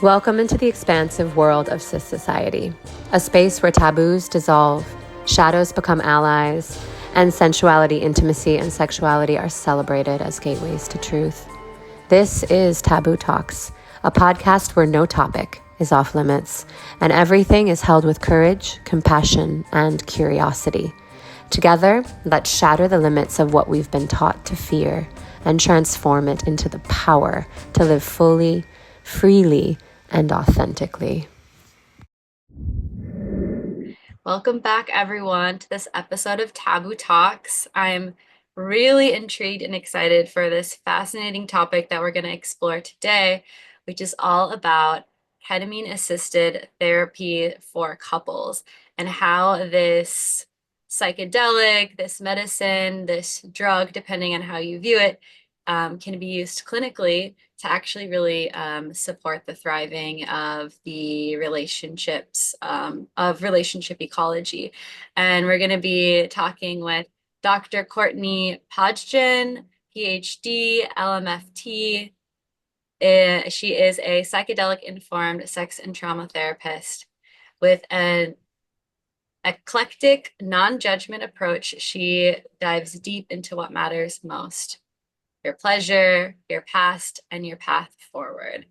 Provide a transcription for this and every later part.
Welcome into the expansive world of SISociety, a space where taboos dissolve, shadows become allies, and sensuality, intimacy, and sexuality are celebrated as gateways to truth. This is Taboo Talks, a podcast where no topic is off limits, and everything is held with courage, compassion, and curiosity. Together, let's shatter the limits of what we've been taught to fear and transform it into the power to live fully, freely, and authentically. Welcome back, everyone, to this episode of Taboo Talks. I'm really intrigued and excited for this fascinating topic that we're going to explore today, which is all about ketamine-assisted therapy for couples and how this psychedelic, this medicine, this drug, depending on how you view it, can be used clinically to actually really support the thriving of the relationships, of relationship ecology. And we're going to be talking with Dr. Courtney Padjen, PhD, LMFT. She is a psychedelic informed sex and trauma therapist with an eclectic, non-judgment approach. She dives deep into what matters most: your pleasure, your past, and your path forward.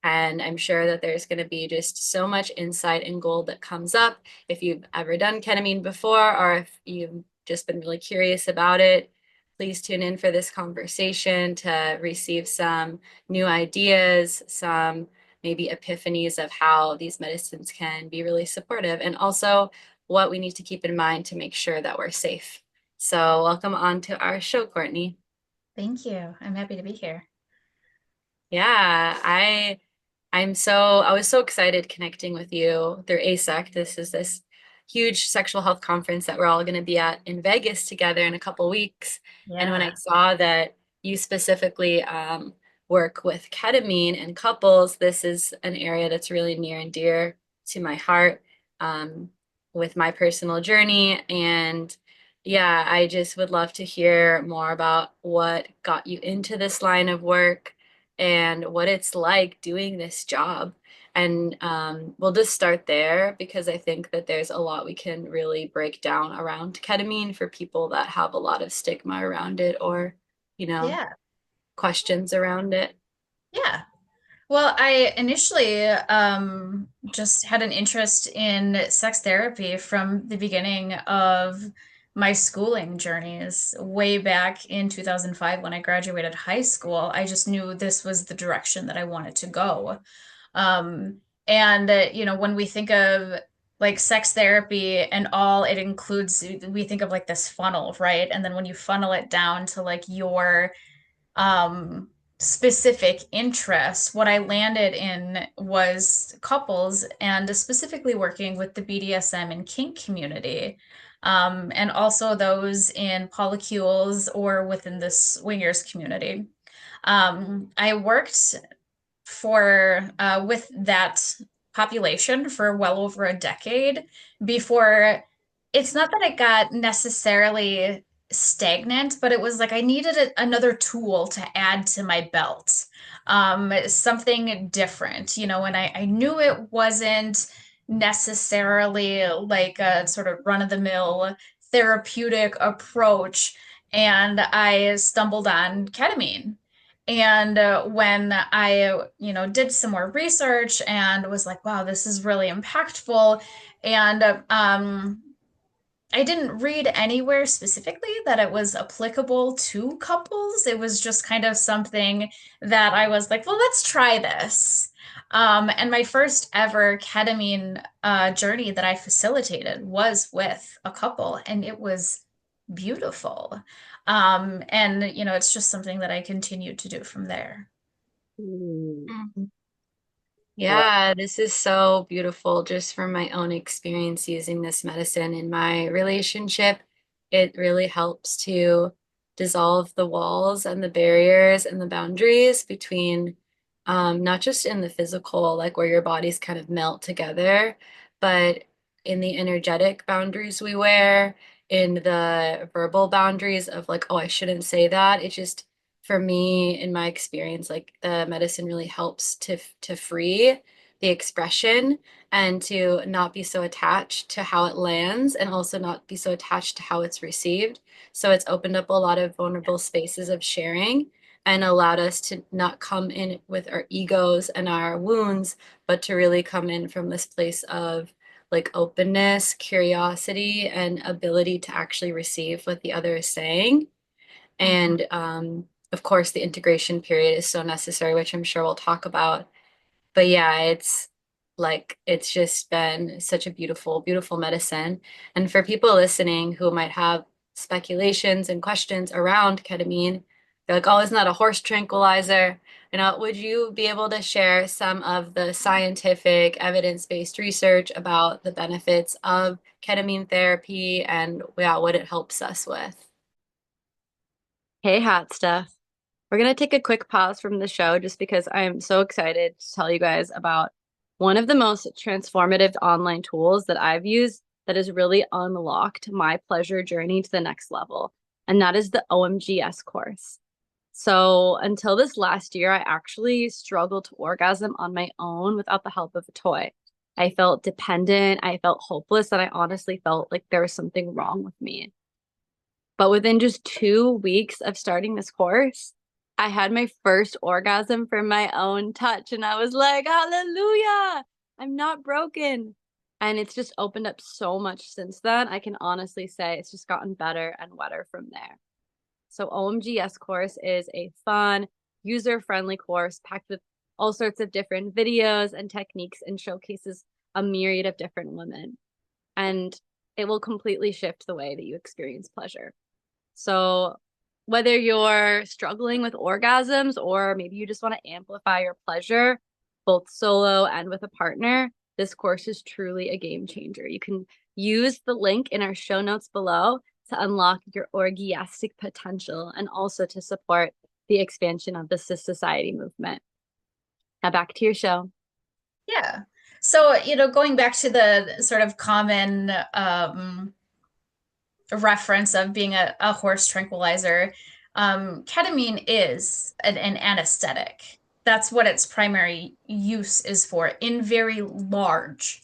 And I'm sure that there's going to be just so much insight and gold that comes up. If you've ever done ketamine before, or if you've just been really curious about it, please tune in for this conversation to receive some new ideas, some maybe epiphanies of how these medicines can be really supportive, and also what we need to keep in mind to make sure that we're safe. So welcome on to our show, Courtney. Thank you. I'm happy to be here. Yeah, I was so excited connecting with you through ASEC. This is this huge sexual health conference that we're all going to be at in Vegas together in a couple weeks. And when I Yeah. saw that you specifically work with ketamine and couples, this is an area that's really near and dear to my heart, um, with my personal journey. And yeah, I just would love to hear more about what got you into this line of work and what it's like doing this job. And we'll just start there because I think that there's a lot we can really break down around ketamine for people that have a lot of stigma around it, or, you know, Yeah. questions around it. Yeah. Well, I initially just had an interest in sex therapy from the beginning of my schooling journeys. Way back in 2005 when I graduated high school, I just knew this was the direction that I wanted to go. Um, and when we think of like sex therapy and all it includes, we think of like this funnel, right? And then when you funnel it down to like your um, specific interests, what I landed in was couples and specifically working with the BDSM and kink community. And also those in polycules or within the swingers community. I worked for with that population for well over a decade before. It's not that it got necessarily stagnant, but it was like I needed another tool to add to my belt, something different, and I knew it wasn't necessarily like a sort of run-of-the-mill therapeutic approach, and I stumbled on ketamine. And when I, did some more research and was like, wow, this is really impactful. And I didn't read anywhere specifically that it was applicable to couples. It was just kind of something that I was like, well, let's try this. And my first ever ketamine journey that I facilitated was with a couple, and it was beautiful. And it's just something that I continued to do from there. Mm. Yeah, this is so beautiful just from my own experience using this medicine in my relationship. It really helps to dissolve the walls and the barriers and the boundaries between, not just in the physical, like where your bodies kind of melt together, but in the energetic boundaries we wear, in the verbal boundaries of like, oh, I shouldn't say that. It just for me, in my experience, like the medicine really helps to free the expression and to not be so attached to how it lands and also not be so attached to how it's received. So it's opened up a lot of vulnerable spaces of sharing and allowed us to not come in with our egos and our wounds, but to really come in from this place of like openness, curiosity, and ability to actually receive what the other is saying. And of course, the integration period is so necessary, which I'm sure we'll talk about. But yeah, it's just been such a beautiful, beautiful medicine. And for people listening who might have speculations and questions around ketamine, they're like, oh, it's not a horse tranquilizer. Would you be able to share some of the scientific evidence-based research about the benefits of ketamine therapy and yeah, what it helps us with? Hey, hot stuff. We're going to take a quick pause from the show just because I am so excited to tell you guys about one of the most transformative online tools that I've used that has really unlocked my pleasure journey to the next level. And that is the OMGS course. So until this last year, I actually struggled to orgasm on my own without the help of a toy. I felt dependent, I felt hopeless, and I honestly felt like there was something wrong with me. But within just 2 weeks of starting this course, I had my first orgasm from my own touch. And I was like, hallelujah, I'm not broken. And it's just opened up so much since then. I can honestly say it's just gotten better and wetter from there. So, OMGS course is a fun, user friendly course packed with all sorts of different videos and techniques and showcases a myriad of different women. And it will completely shift the way that you experience pleasure. So whether you're struggling with orgasms or maybe you just want to amplify your pleasure, both solo and with a partner, this course is truly a game changer. You can use the link in our show notes below to unlock your orgiastic potential and also to support the expansion of the SISociety movement. Now back to your show. Yeah. So, going back to the sort of common reference of being a horse tranquilizer, ketamine is an anesthetic. That's what its primary use is for in very large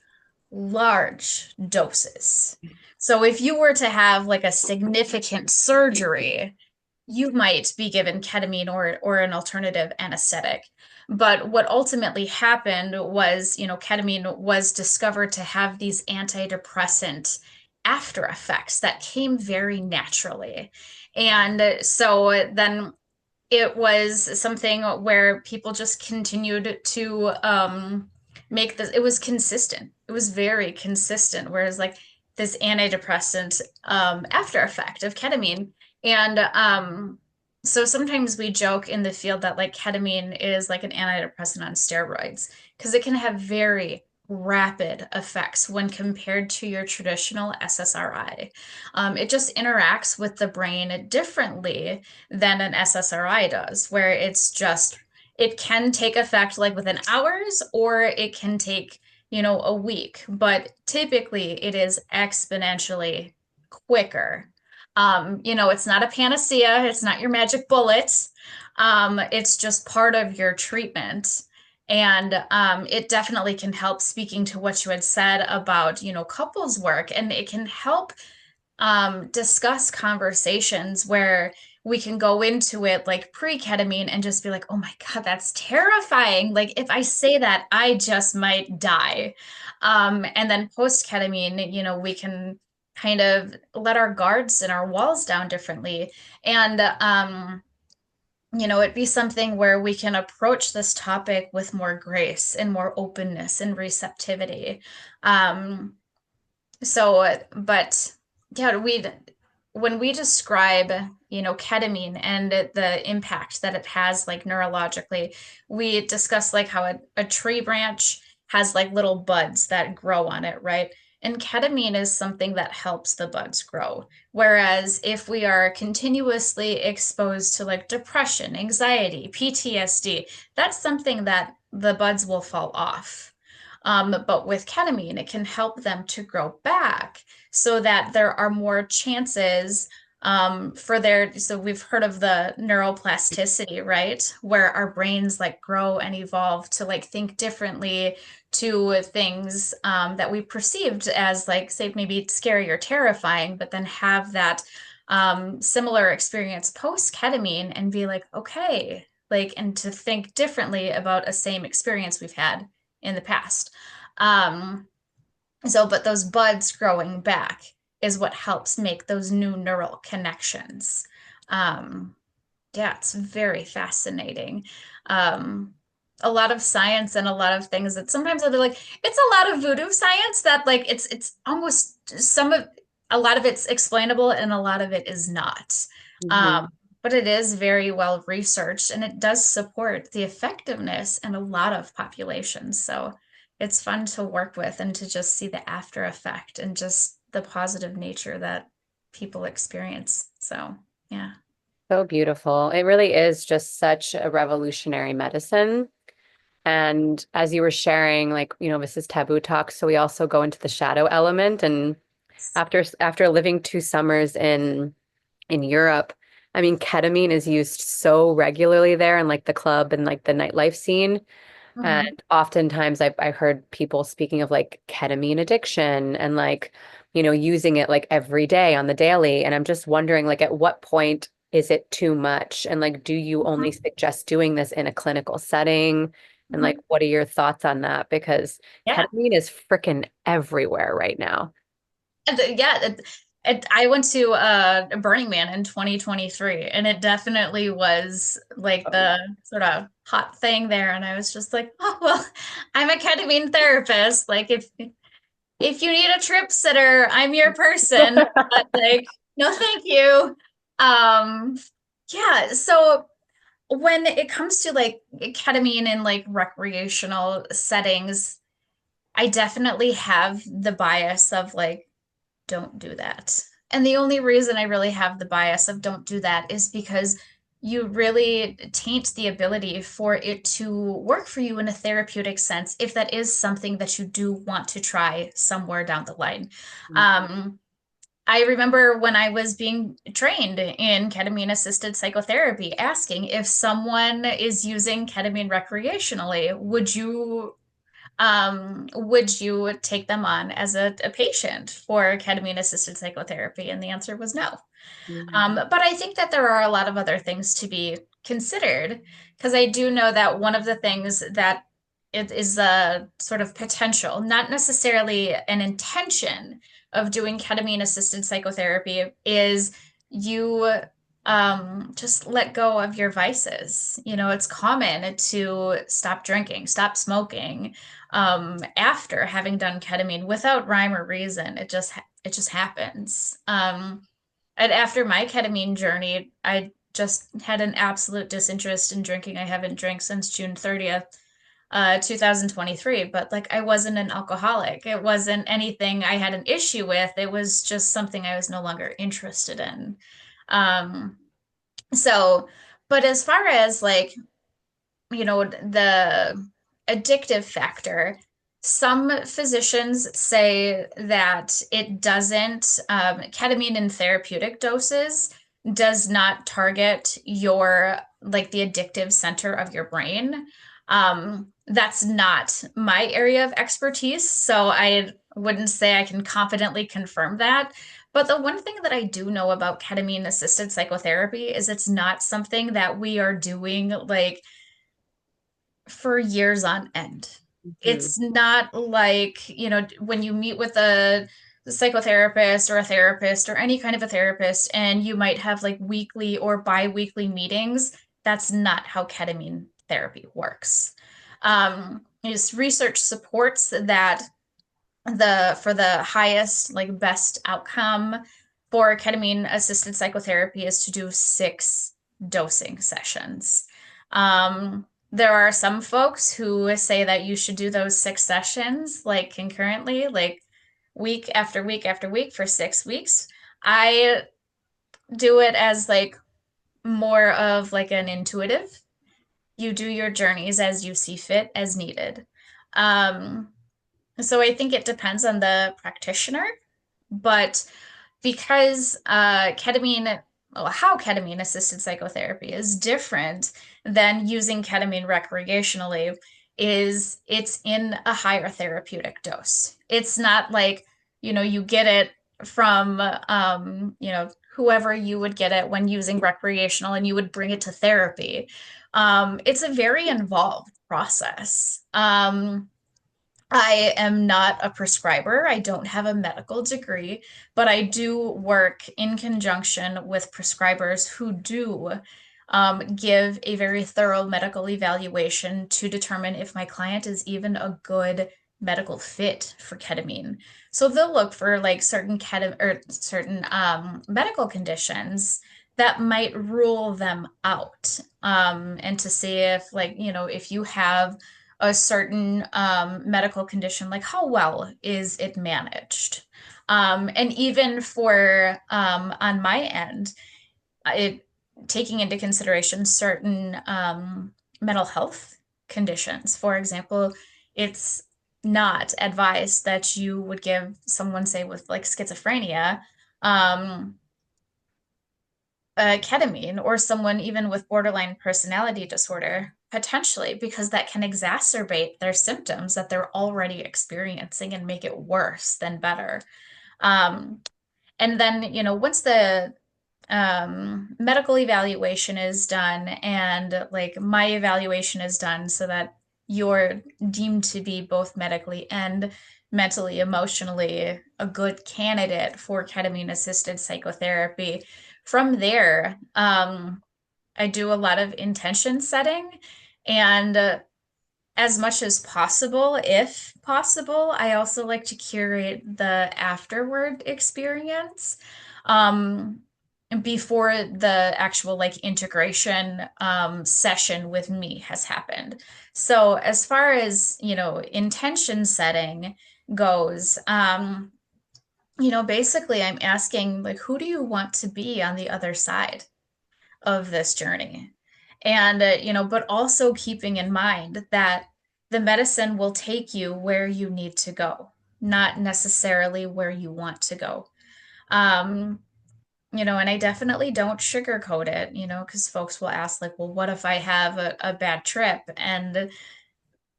doses. So if you were to have like a significant surgery, you might be given ketamine or an alternative anesthetic. But what ultimately happened was, ketamine was discovered to have these antidepressant after effects that came very naturally. And so then it was something where people just continued to make this, it was consistent. It was very consistent, whereas like this antidepressant after effect of ketamine. And so sometimes we joke in the field that like ketamine is like an antidepressant on steroids because it can have very rapid effects when compared to your traditional SSRI. It just interacts with the brain differently than an SSRI does, where it can take effect like within hours or it can take, a week, but typically it is exponentially quicker. It's not a panacea, it's not your magic bullet. It's just part of your treatment. And it definitely can help, speaking to what you had said about, couples work, and it can help discuss conversations where we can go into it like pre-ketamine and just be like, oh my God, that's terrifying. Like if I say that, I just might die. And then post-ketamine, we can kind of let our guards and our walls down differently. And it'd be something where we can approach this topic with more grace and more openness and receptivity. Um, but yeah, when we describe, ketamine and the impact that it has like neurologically, we discuss like how a tree branch has like little buds that grow on it, right? And ketamine is something that helps the buds grow. Whereas if we are continuously exposed to like depression, anxiety, PTSD, that's something that the buds will fall off. But with ketamine, it can help them to grow back so that there are more chances So we've heard of the neuroplasticity, right? Where our brains like grow and evolve to like think differently to things that we perceived as like, say, maybe scary or terrifying, but then have that similar experience post ketamine and be like, okay, like, and to think differently about a same experience we've had in the past. Um, but those buds growing back is what helps make those new neural connections. Um, yeah, it's very fascinating. Um, a lot of science and a lot of things that sometimes they're like, it's a lot of voodoo science that like it's almost a lot of it's explainable and a lot of it is not. Um, Mhm. but it is very well researched and it does support the effectiveness in a lot of populations. So it's fun to work with and to just see the after effect and just the positive nature that people experience. So, yeah. So beautiful. It really is just such a revolutionary medicine. And as you were sharing, like, this is taboo talk, so we also go into the shadow element. And after living 2 summers in Europe, I mean, ketamine is used so regularly there in like the club and like the nightlife scene. Mhm. And oftentimes I heard people speaking of like ketamine addiction and like, using it like every day on the daily. And I'm just wondering, like, at what point is it too much? And like, do you only Mhm. suggest doing this in a clinical setting? And like, Mhm. what are your thoughts on that? Because Yeah. ketamine is freaking everywhere right now. Yeah. I went to Burning Man in 2023, and it definitely was like Oh, the sort of hot thing there. And I was just like, oh, well, I'm a ketamine therapist. Like, if you need a trip sitter, I'm your person. yeah. But like, no, thank you. Um, yeah. So when it comes to like ketamine in like recreational settings, I definitely have the bias of like, don't do that. And the only reason I really have the bias of don't do that is because you really taint the ability for it to work for you in a therapeutic sense if that is something that you do want to try somewhere down the line. Um, I remember when I was being trained in ketamine-assisted psychotherapy, asking if someone is using ketamine recreationally, would you take them on as a patient for ketamine assisted psychotherapy? And the answer was no. But I think that there are a lot of other things to be considered because I do know that one of the things that it is a sort of potential, not necessarily an intention of doing ketamine assisted psychotherapy, is you just let go of your vices. You know, it's common to stop drinking, stop smoking after having done ketamine without rhyme or reason. It just happens. And after my ketamine journey, I just had an absolute disinterest in drinking. I haven't drank since June 30th, 2023, but like I wasn't an alcoholic. It wasn't anything I had an issue with. It was just something I was no longer interested in. Um, so, but as far as like the addictive factor, some physicians say that it doesn't, ketamine in therapeutic doses does not target your, like the addictive center of your brain. That's not my area of expertise, so I wouldn't say I can confidently confirm that. But the one thing that I do know about ketamine assisted psychotherapy is it's not something that we are doing like for years on end. Mhm. It's not like, when you meet with a psychotherapist or a therapist or any kind of a therapist, and you might have like weekly or bi-weekly meetings. That's not how ketamine therapy works. Research supports that for the highest, like best outcome for ketamine assisted psychotherapy is to do 6 dosing sessions. There are some folks who say that you should do those 6 sessions like concurrently, like week after week after week for 6 weeks. I do it as like more of like an intuitive. You do your journeys as you see fit, as needed. Um, so I think it depends on the practitioner, but because how ketamine-assisted psychotherapy is different than using ketamine recreationally is it's in a higher therapeutic dose. It's not like, you get it from, whoever you would get it when using recreational and you would bring it to therapy. It's a very involved process. I am not a prescriber. I don't have a medical degree, but I do work in conjunction with prescribers who do give a very thorough medical evaluation to determine if my client is even a good medical fit for ketamine. So they'll look for like certain ketamine or certain medical conditions that might rule them out, and to see if if you have a certain medical condition, like how well is it managed? And even for on my end, it taking into consideration certain mental health conditions. For example, it's not advised that you would give someone, say, with like schizophrenia, um, ketamine, or someone even with borderline personality disorder, potentially, because that can exacerbate their symptoms that they're already experiencing and make it worse than better. Um, and then, once the medical evaluation is done and like my evaluation is done so that you're deemed to be both medically and mentally, emotionally a good candidate for ketamine assisted psychotherapy. From there, I do a lot of intention setting and as much as possible, if possible, I also like to curate the afterward experience um, before the actual like integration session with me has happened. So as far as, intention setting goes, basically I'm asking like, who do you want to be on the other side of this journey? And, but also keeping in mind that the medicine will take you where you need to go, not necessarily where you want to go. Um, and I definitely don't sugarcoat it, because folks will ask, like, well, what if I have a bad trip? And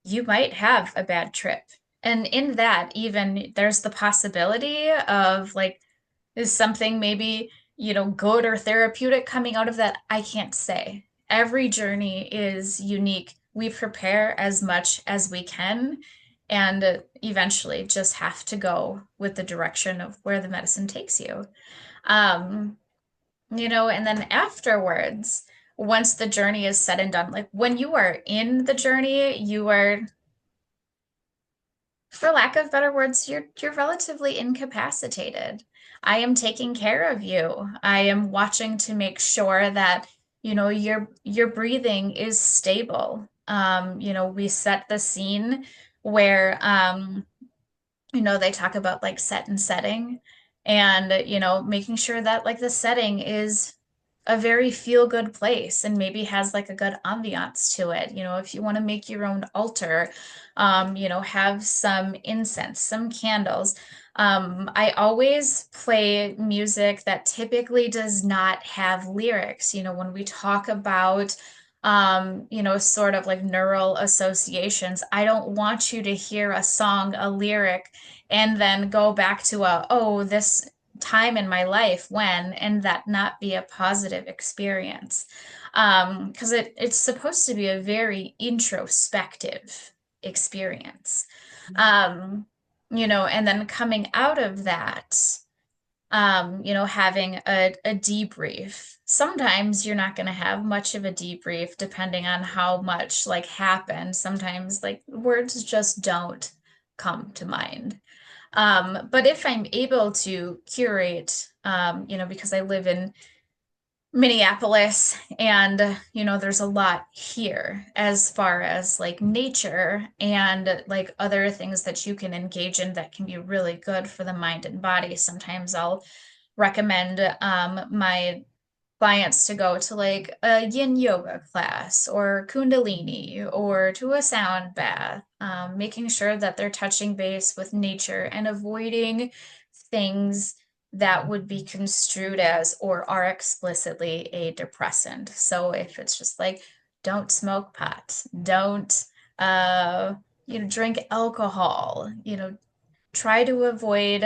you might have a bad trip. And in that, even there's the possibility of like, is something maybe, good or therapeutic coming out of that? I can't say. Every journey is unique. We prepare as much as we can and eventually just have to go with the direction of where the medicine takes you. Um, and then afterwards, once the journey is said and done, like when you are in the journey, you are, for lack of better words, you're relatively incapacitated. I am taking care of you. I am watching to make sure that, your breathing is stable. We set the scene where they talk about like set and setting and, making sure that like the setting is a very feel good place and maybe has like a good ambiance to it. If you want to make your own altar, have some incense, some candles. I always play music that typically does not have lyrics. When we talk about sort of like neural associations. I don't want you to hear a song, a lyric, and then go back to oh, this time in my life when, and that not be a positive experience. Because it's supposed to be a very introspective experience. Um, and then coming out of that, having a debrief. Sometimes you're not going to have much of a debrief depending on how much like happened. Sometimes like words just don't come to mind. But if I'm able to curate, because I live in Minneapolis and, there's a lot here as far as like nature and like other things that you can engage in that can be really good for the mind and body. Sometimes I'll recommend my clients to go to like a yin yoga class or kundalini or to a sound bath, making sure that they're touching base with nature and avoiding things that would be construed as or are explicitly a depressant. So if it's just like, don't smoke pot, don't uh, drink alcohol, try to avoid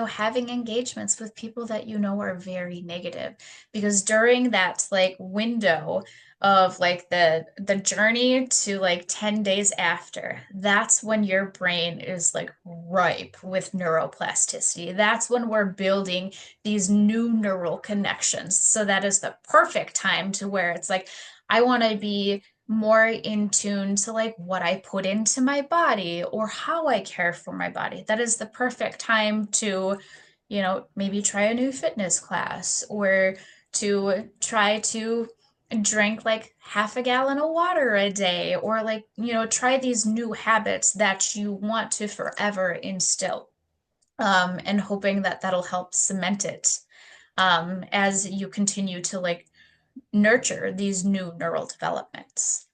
having engagements with people that are very negative, because during that like window of like the journey to like 10 days after, that's when your brain is like ripe with neuroplasticity. That's when we're building these new neural connections. So that is the perfect time to where it's like, I want to be more in tune to like what I put into my body or how I care for my body. That is the perfect time to, maybe try a new fitness class, or to try to drink like half a gallon of water a day, or like, try these new habits that you want to forever instill. And hoping that that'll help cement it as you continue to like nurture these new neural developments.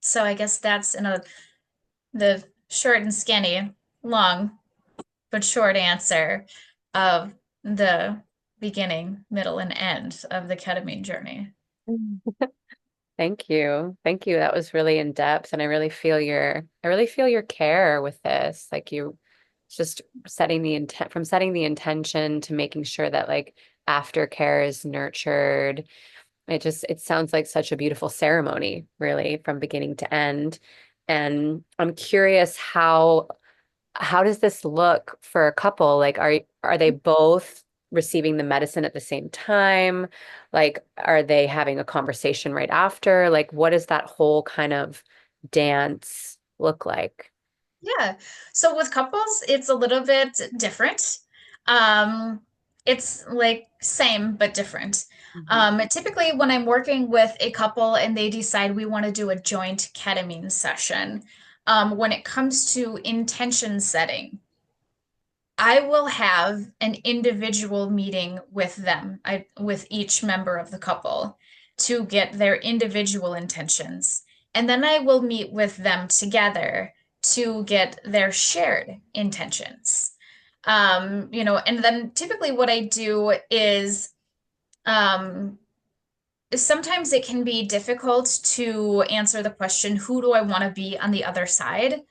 So I guess that's the short and skinny, long but short answer of the beginning, middle, and end of the ketamine journey. Thank you. Thank you. That was really in depth, and I really feel your care with this. Like you just setting the intent from setting the intention to making sure that like aftercare is nurtured. It sounds like such a beautiful ceremony, really, from beginning to end. And I'm curious how does this look for a couple? Like, are they both receiving the medicine at the same time? Like, are they having a conversation right after? Like, what does that whole kind of dance look like? Yeah. So with couples, it's a little bit different. Um, it's like same but different. Mhm. Typically, when I'm working with a couple and they decide we want to do a joint ketamine session, when it comes to intention setting, I will have an individual meeting with them, with each member of the couple, to get their individual intentions. And then I will meet with them together to get their shared intentions. And then typically what I do is um, sometimes it can be difficult to answer the question, who do I want to be on the other side?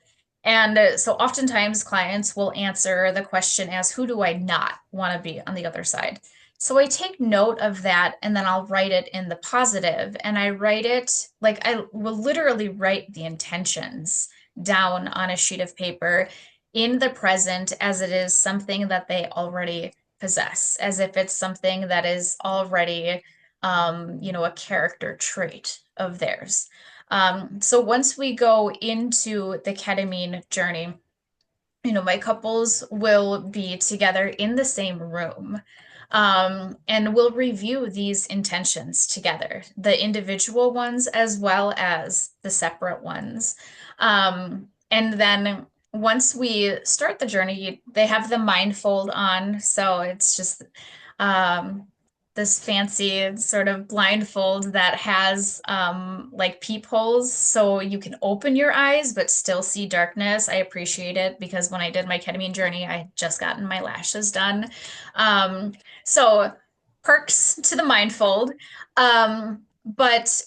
And so oftentimes clients will answer the question as, who do I not want to be on the other side? So I take note of that and then I'll write it in the positive. And I write it like I will literally write the intentions down on a sheet of paper in the present as it is something that they already possess, as if it's something that is already a character trait of theirs. So once we go into the ketamine journey, my couples will be together in the same room. And we'll review these intentions together, the individual ones as well as the separate ones. And then once we start the journey, they have the mindfold on. So it's just um, this fancy sort of blindfold that has like peepholes so you can open your eyes but still see darkness. I appreciate it because when I did my ketamine journey, I had just gotten my lashes done. Um, so perks to the mindfold. But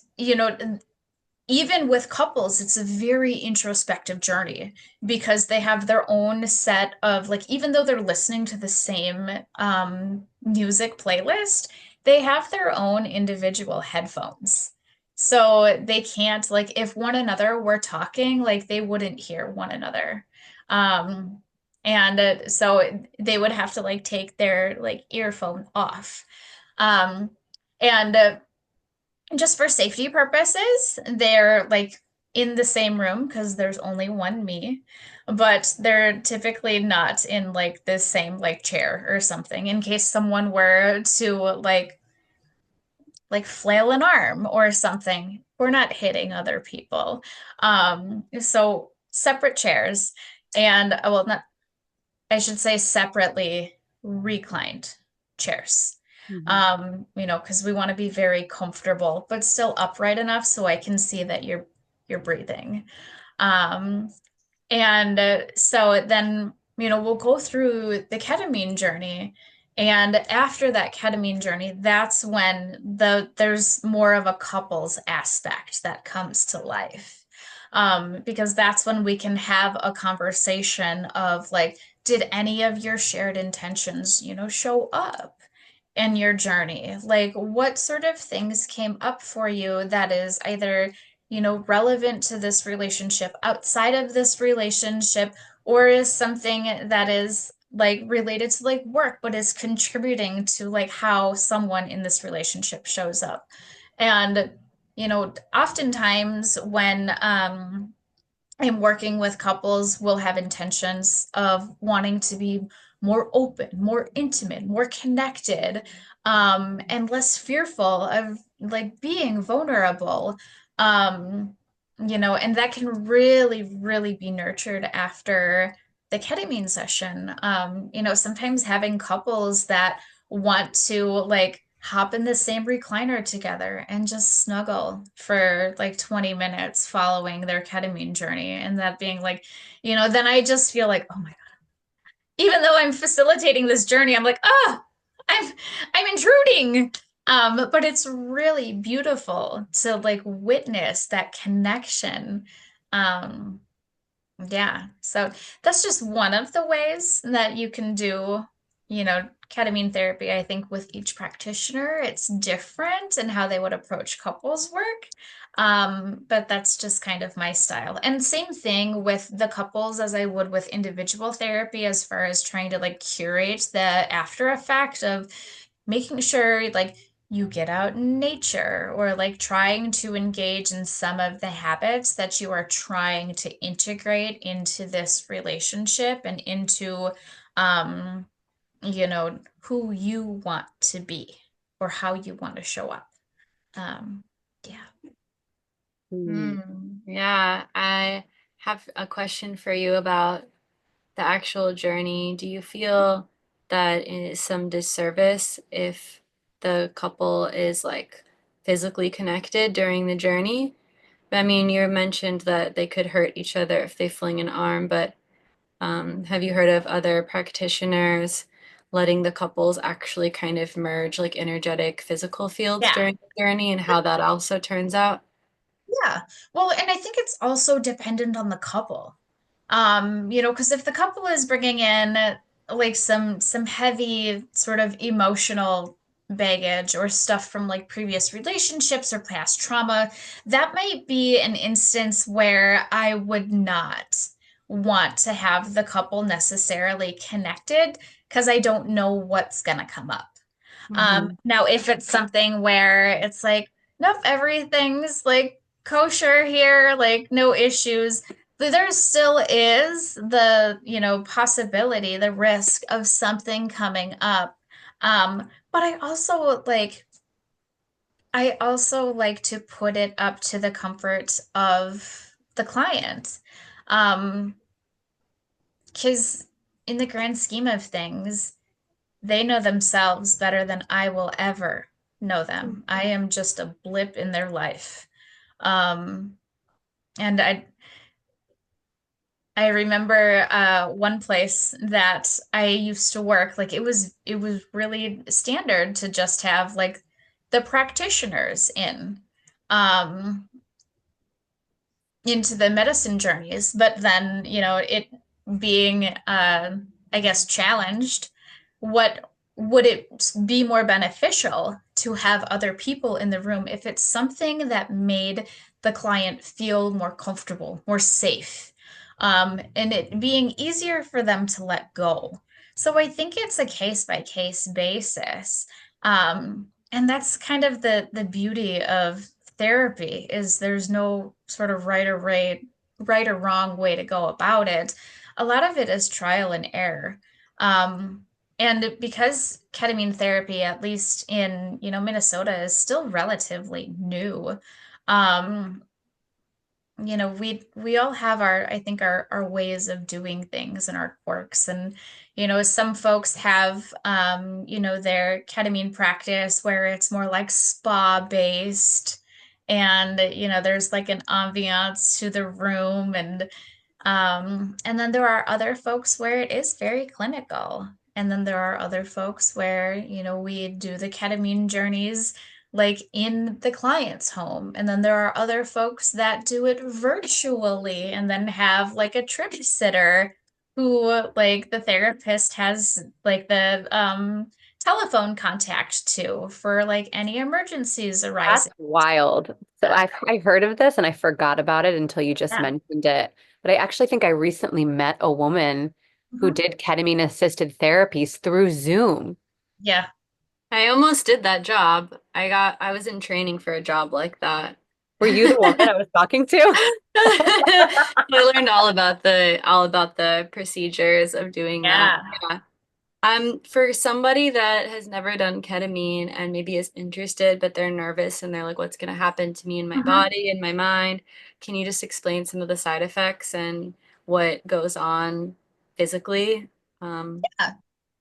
even with couples, it's a very introspective journey because they have their own set of like, even though they're listening to the same music playlist, they have their own individual headphones. So they can't, like, if one another were talking, like, they wouldn't hear one another. Um, and so they would have to like take their like earphone off. Um, and just for safety purposes, they're like in the same room because there's only one me, but they're typically not in like the same like chair or something in case someone were to like flail an arm or something. We're not hitting other people. So separate chairs and well, not I should say separately reclined chairs. Mhm. Because we want to be very comfortable, but still upright enough so I can see that you're breathing. Um, and so then we'll go through the ketamine journey. And after that ketamine journey, that's when there's more of a couples aspect that comes to life. Because that's when we can have a conversation of like, did any of your shared intentions, show up in your journey? Like, what sort of things came up for you that is either, relevant to this relationship, outside of this relationship, or is something that is like related to like work, but is contributing to like how someone in this relationship shows up. And, oftentimes when I'm working with couples will have intentions of wanting to be more open, more intimate, more connected, and less fearful of like being vulnerable. Um, and that can really, really be nurtured after the ketamine session. Sometimes having couples that want to like hop in the same recliner together and just snuggle for like 20 minutes following their ketamine journey. And that being like, then I just feel like, oh my God, even though I'm facilitating this journey, I'm like, oh, I'm I'm intruding. But it's really beautiful to like witness that connection. Um, yeah, so that's just one of the ways that you can do, ketamine therapy. I think with each practitioner, it's different in how they would approach couples work. But that's just kind of my style. And same thing with the couples as I would with individual therapy, as far as trying to like curate the after effect of making sure like you get out in nature or like trying to engage in some of the habits that you are trying to integrate into this relationship and into um who you want to be or how you want to show up. um yeah. Hmm. Mm. Yeah, I have a question for you about the actual journey. Do you feel that it is some disservice if the couple is like physically connected during the journey? I mean, you mentioned that they could hurt each other if they fling an arm, but have you heard of other practitioners letting the couples actually kind of merge like energetic physical fields Yeah. during the journey and how that also turns out? Yeah. Well, and I think it's also dependent on the couple. Because if the couple is bringing in like some heavy sort of emotional baggage or stuff from like previous relationships or past trauma, that might be an instance where I would not want to have the couple necessarily connected because I don't know what's gonna come up. Hmm. Now, if it's something where it's like, nope, everything's like kosher here, like no issues, there still is the, possibility, the risk of something coming up. But I also like to put it up to the comfort of the client. Um, because in the grand scheme of things, they know themselves better than I will ever know them. I am just a blip in their life. Um, and I remember one place that I used to work, like it was really standard to just have like the practitioners um into the medicine journeys, but then, it being, I guess, challenged, what would it be more beneficial to have other people in the room if it's something that made the client feel more comfortable, more safe, and it being easier for them to let go. So I think it's a case by case basis. And that's kind of the beauty of therapy is there's no sort of right or wrong way to go about it. A lot of it is trial and error. And because ketamine therapy, at least in, Minnesota, is still relatively new, um, we all have our, I think, our ways of doing things and our quirks. And, some folks have, their ketamine practice where it's more like spa based. And, there's like an ambiance to the room. And And then there are other folks where it is very clinical. And then there are other folks where, we do the ketamine journeys like in the client's home. And then there are other folks that do it virtually and then have like a trip sitter who like the therapist has like the telephone contact to for like any emergencies That's arising. wild. So I heard of this and I forgot about it until you just Yeah. mentioned it. But I actually think I recently met a woman who Mhm. did ketamine-assisted therapies through Zoom. Yeah. I almost did that job. I was in training for a job like that. Were you the woman I was talking to? I learned all about the procedures of doing that. Yeah. Yeah. For somebody that has never done ketamine and maybe is interested, but they're nervous and they're like, what's going to happen to me in my Mhm. body and my mind? Can you just explain some of the side effects and what goes on physically? Um,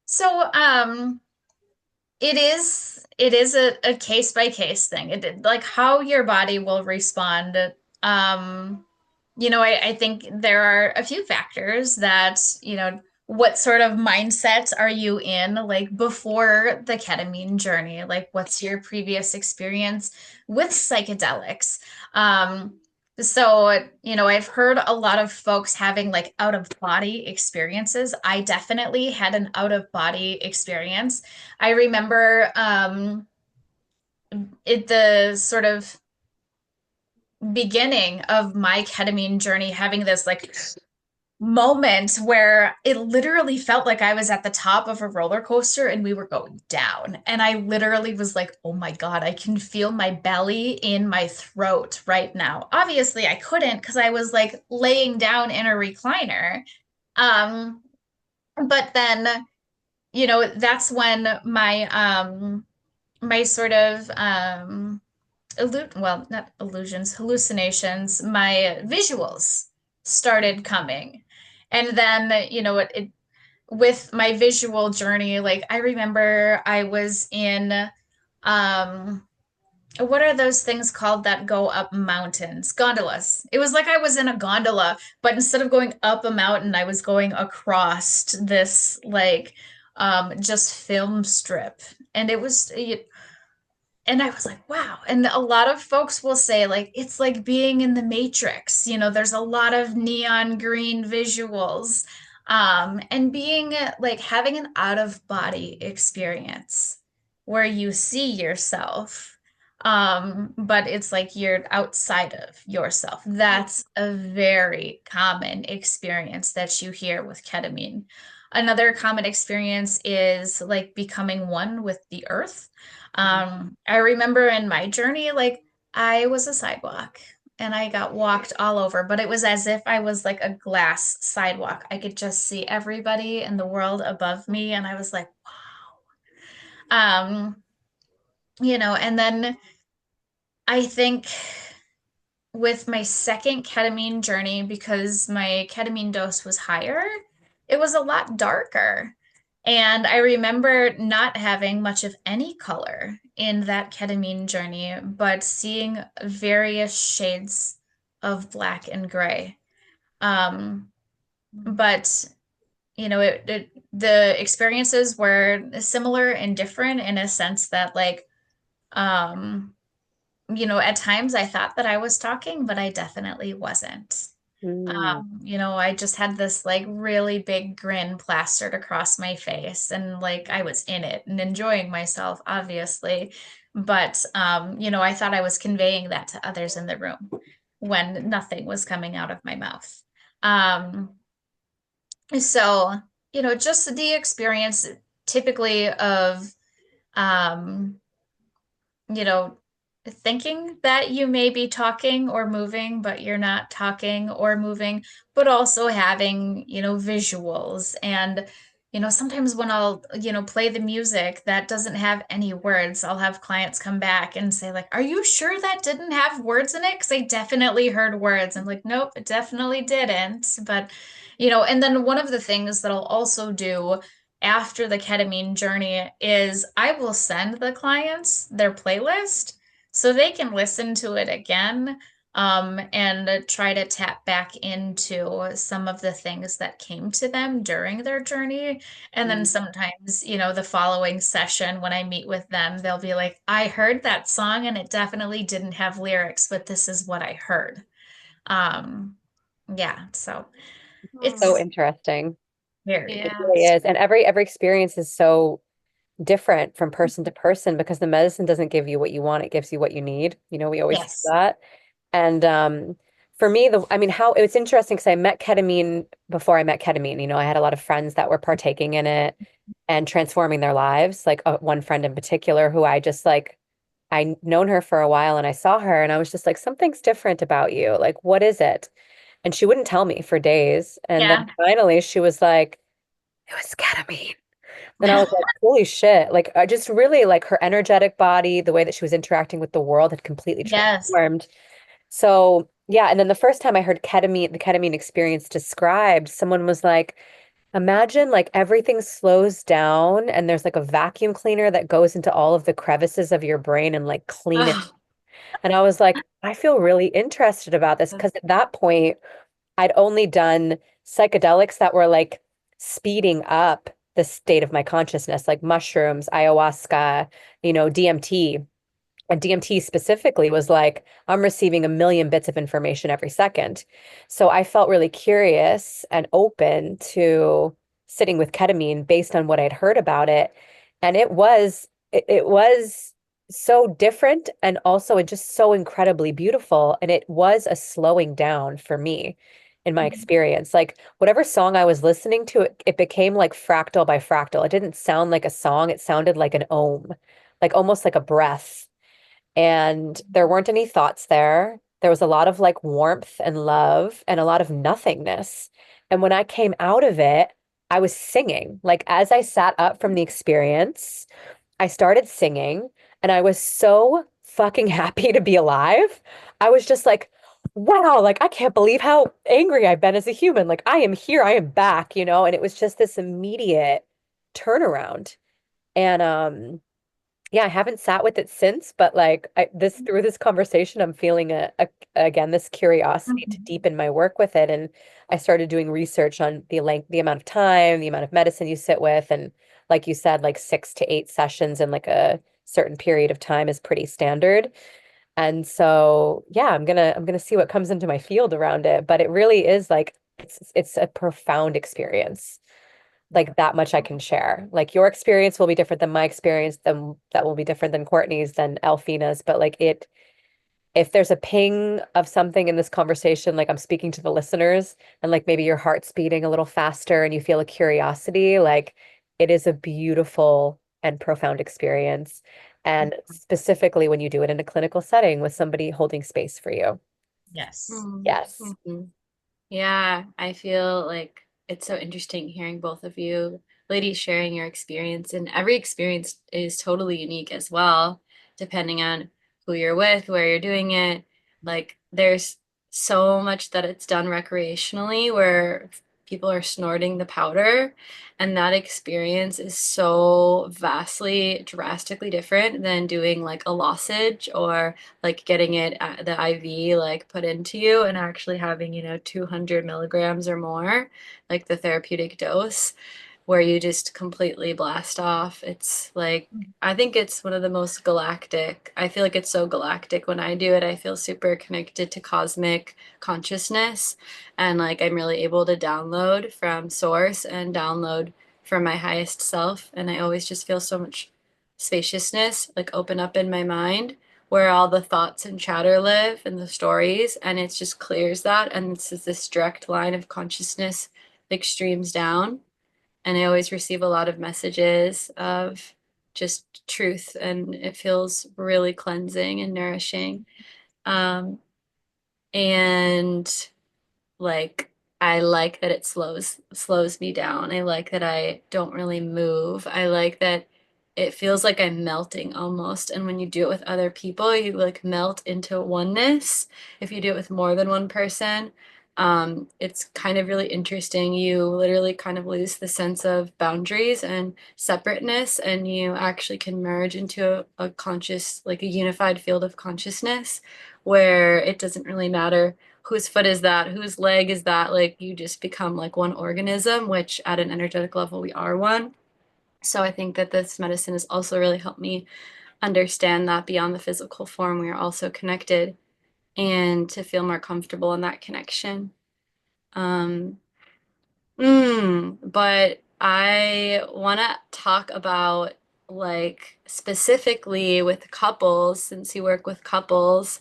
So, it is a case by case thing. Like how your body will respond. Um, I think there are a few factors that, what sort of mindset are you in like before the ketamine journey? Like what's your previous experience with psychedelics? So, I've heard a lot of folks having like out of body experiences. I definitely had an out of body experience. I remember the sort of beginning of my ketamine journey having this like moment where it literally felt like I was at the top of a roller coaster and we were going down. And I literally was like, oh my God, I can feel my belly in my throat right now. Obviously, I couldn't because I was like laying down in a recliner. Um, but then, that's when my sort of not illusions, hallucinations, my visuals started coming. And then, with my visual journey, like I remember I was in what are those things called that go up mountains? Gondolas. It was like I was in a gondola, but instead of going up a mountain, I was going across this like just film strip. And it was and I was like, wow. And a lot of folks will say, like, it's like being in the Matrix. There's a lot of neon green visuals. And being like having an out of body experience where you see yourself, but it's like you're outside of yourself. That's a very common experience that you hear with ketamine. Another common experience is like becoming one with the earth. I remember in my journey, like I was a sidewalk and I got walked all over, but it was as if I was like a glass sidewalk. I could just see everybody in the world above me, and I was like, wow. And then I think with my second ketamine journey, because my ketamine dose was higher, it was a lot darker. And I remember not having much of any color in that ketamine journey, but seeing various shades of black and gray. Um, but the experiences were similar and different in a sense that like um, at times I thought that I was talking, but I definitely wasn't. Hmm. I just had this like really big grin plastered across my face and like I was in it and enjoying myself, obviously. But I thought I was conveying that to others in the room when nothing was coming out of my mouth. Um, so, just the experience typically of um, you know, thinking that you may be talking or moving, but you're not talking or moving, but also having, visuals. And, sometimes when I'll, play the music that doesn't have any words, I'll have clients come back and say, like, are you sure that didn't have words in it? Because I definitely heard words. I'm like, nope, it definitely didn't. But, and then one of the things that I'll also do after the ketamine journey is I will send the clients their playlist so they can listen to it again. and try to tap back into some of the things that came to them during their journey. And then sometimes, the following session when I meet with them, they'll be like, I heard that song and it definitely didn't have lyrics, but this is what I heard. Um, yeah, so So it's interesting. very, It Yeah. really is. And every experience is so different from person to person because the medicine doesn't give you what you want, it gives you what you need. We always say yes. that. And for me, I mean, how it was interesting because I met ketamine before I met ketamine. I had a lot of friends that were partaking in it and transforming their lives. Like one friend in particular who I just like, I known her for a while and I saw her and I was just like, something's different about you. Like, what is it? And she wouldn't tell me for days. And then Yeah. finally she was like, it was ketamine. And I was like, holy shit. Like, I just really like her energetic body, the way that she was interacting with the world had completely Yes. transformed. So, yeah. And then the first time I heard the ketamine experience described, someone was like, imagine like everything slows down and there's like a vacuum cleaner that goes into all of the crevices of your brain and like clean it. Oh, And I was like, I feel really interested about this because at that point, I'd only done psychedelics that were like speeding up the state of my consciousness, like mushrooms, ayahuasca, DMT. And DMT specifically was like, I'm receiving a million bits of information every second. So I felt really curious and open to sitting with ketamine based on what I'd heard about it. And it was so different and also just so incredibly beautiful. And it was a slowing down for me in my experience. Like whatever song I was listening to, it became like fractal by fractal. It didn't sound like a song, it sounded like an ohm, like almost like a breath, and there weren't any thoughts there. There was a lot of like warmth and love and a lot of nothingness. And when I came out of it, I was singing. Like as I sat up from the experience, I started singing and I was so fucking happy to be alive. I was just like, wow, like I can't believe how angry I've been as a human. Like I am here, I am back, and it was just this immediate turnaround. And yeah, I haven't sat with it since, but like through this conversation, I'm feeling again this curiosity to Mhm. deepen my work with it. And I started doing research on the amount of time, the amount of medicine you sit with, and like you said, like 6 to 8 sessions in like a certain period of time is pretty standard. And so, yeah, I'm gonna see what comes into my field around it. But it really is like it's a profound experience, like that much I can share. Like your experience will be different than my experience, then that will be different than Courtney's, than Elfina's. But like if there's a ping of something in this conversation, like I'm speaking to the listeners and like maybe your heart's beating a little faster and you feel a curiosity, like it is a beautiful and profound experience. And specifically when you do it in a clinical setting with somebody holding space for you. Yes. mm, Yes. mhm. Yeah, I feel like it's so interesting hearing both of you ladies sharing your experience, and every experience is totally unique as well, depending on who you're with, where you're doing it. Like, there's so much that it's done recreationally where people are snorting the powder, and that experience is so vastly, drastically different than doing like a lozenge or like getting it at the IV like put into you and actually having, 200 milligrams or more, like the therapeutic dose, where you just completely blast off. It's like, I think it's one of the most galactic. I feel like it's so galactic when I do it. I feel super connected to cosmic consciousness. And like I'm really able to download from source and download from my highest self. And I always just feel so much spaciousness like open up in my mind where all the thoughts and chatter live and the stories. And it just clears that. And it's just this direct line of consciousness like streams down, and I always receive a lot of messages of just truth, and it feels really cleansing and nourishing. Um, and like I like that it slows me down. I like that I don't really move. I like that it feels like I'm melting almost. And when you do it with other people, you like melt into oneness. If you do it with more than one person, it's kind of really interesting. You literally kind of lose the sense of boundaries and separateness, and you actually can merge into a conscious, like a unified field of consciousness where it doesn't really matter whose foot is that, whose leg is that, like you just become like one organism, which at an energetic level we are one. So I think that this medicine has also really helped me understand that beyond the physical form, we are also connected and to feel more comfortable in that connection. Um, but I want to talk about like specifically with couples, since you work with couples,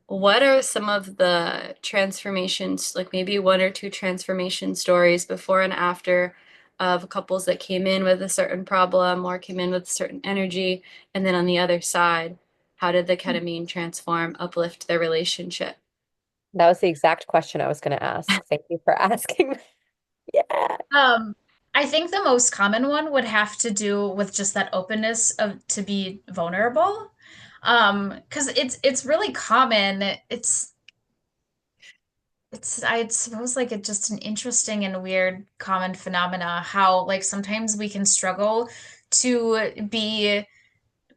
what are some of the transformations, like maybe one or two transformation stories before and after of couples that came in with a certain problem or came in with a certain energy, and then on the other side, how did the ketamine transform, uplift their relationship? That was the exact question I was going to ask. Thank you for asking. Yeah. Um, I think the most common one would have to do with just that openness of to be vulnerable. 'Cause it's really common. It's I suppose like it's just an interesting and weird common phenomena how like sometimes we can struggle to be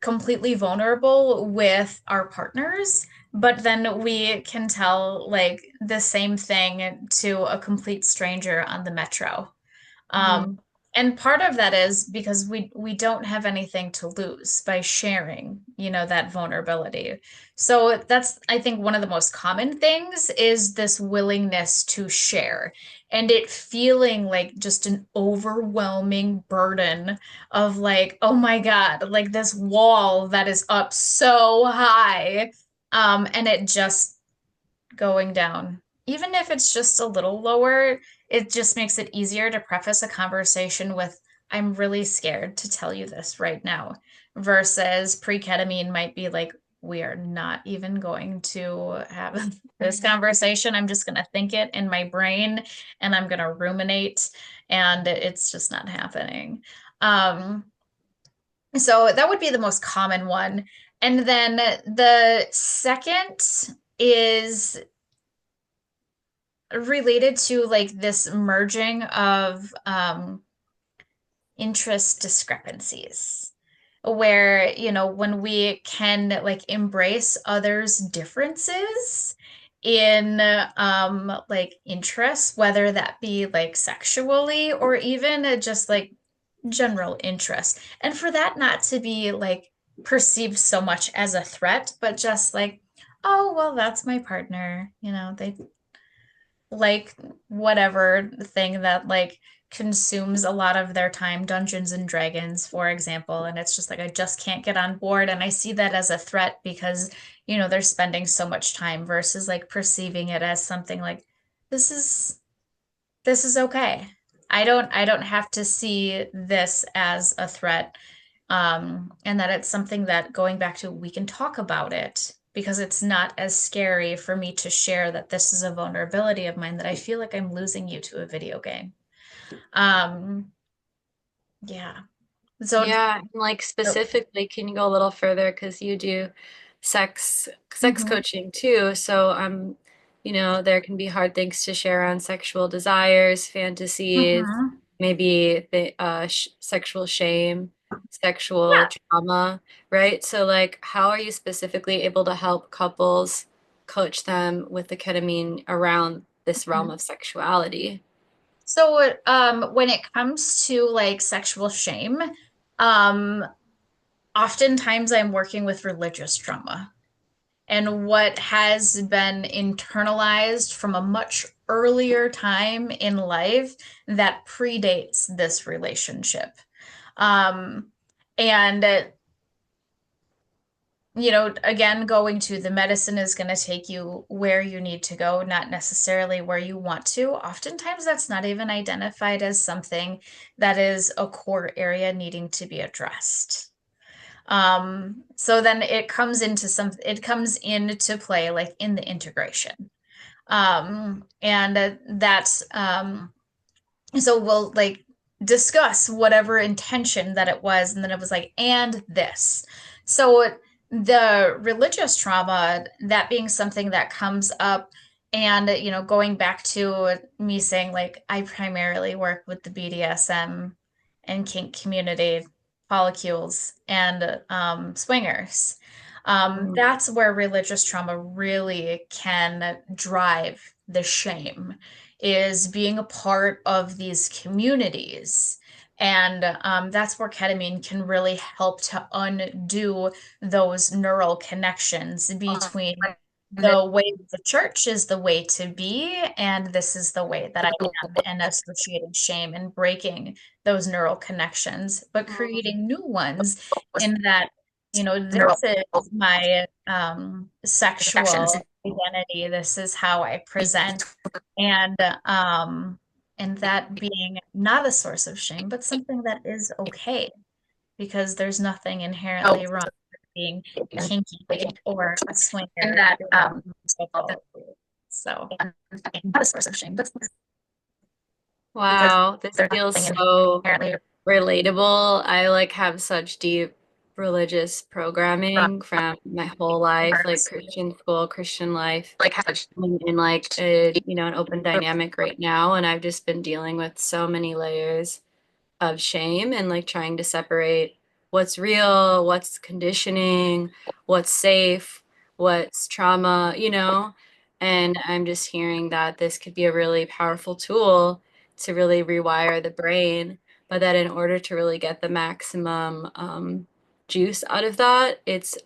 completely vulnerable with our partners, but then we can tell like the same thing to a complete stranger on the metro. Um, Mhm. and part of that is because we don't have anything to lose by sharing, that vulnerability. So that's, I think, one of the most common things is this willingness to share and it feeling like just an overwhelming burden of like, oh my God, like this wall that is up so high, and it just going down. Even if it's just a little lower, it just makes it easier to preface a conversation with, I'm really scared to tell you this right now, versus pre-ketamine might be like, we are not even going to have this conversation. I'm just going to think it in my brain and I'm going to ruminate, and it's just not happening. Um, so that would be the most common one. And then the second is related to like this merging of interest discrepancies where when we can like embrace others' differences in like interests, whether that be like sexually or even just like general interest, and for that not to be like perceived so much as a threat, but just like, oh well, that's my partner, they like whatever thing that like consumes a lot of their time, Dungeons and Dragons, for example. And it's just like, I just can't get on board. And I see that as a threat because, they're spending so much time versus like perceiving it as something like, this is this is okay. I don't have to see this as a threat. And that it's something that going back to we can talk about it because it's not as scary for me to share that this is a vulnerability of mine that I feel like I'm losing you to a video game. Um, yeah. So, Yeah, and like so specifically, can you go a little further because you do sex mhm, coaching too. So there can be hard things to share on sexual desires, fantasies, mhm. maybe the sh sexual shame, sexual Yeah. trauma, right? So like how are you specifically able to help couples coach them with the ketamine around this realm Mhm. of sexuality? So, when it comes to like sexual shame, um, oftentimes I'm working with religious trauma and what has been internalized from a much earlier time in life that predates this relationship. Um, and again, going to the medicine is going to take you where you need to go, not necessarily where you want to. Oftentimes, that's not even identified as something that is a core area needing to be addressed. So then it comes into play like in the integration. And that's so we'll like discuss whatever intention that it was, and then it was like, and this. So the religious trauma, that being something that comes up, and going back to me saying like I primarily work with the BDSM and kink community, polycules, and swingers. That's where religious trauma really can drive the shame, is being a part of these communities. And that's where ketamine can really help to undo those neural connections between the way the church is the way to be, and this is the way that I am, and associating shame and breaking those neural connections, but creating new ones in that, this is my sexual identity, this is how I present, and and that being not a source of shame, but something that is okay, because there's nothing inherently wrong with being kinky or a swinger or homosexual. So not a source of shame, but Wow, this feels so relatable. I like have such deep religious programming from my whole life, like Christian school, Christian life, in like an open dynamic right now, and I've just been dealing with so many layers of shame and like trying to separate what's real, what's conditioning, what's safe, what's trauma, And I'm just hearing that this could be a really powerful tool to really rewire the brain, but that in order to really get the maximum juice out of that, it's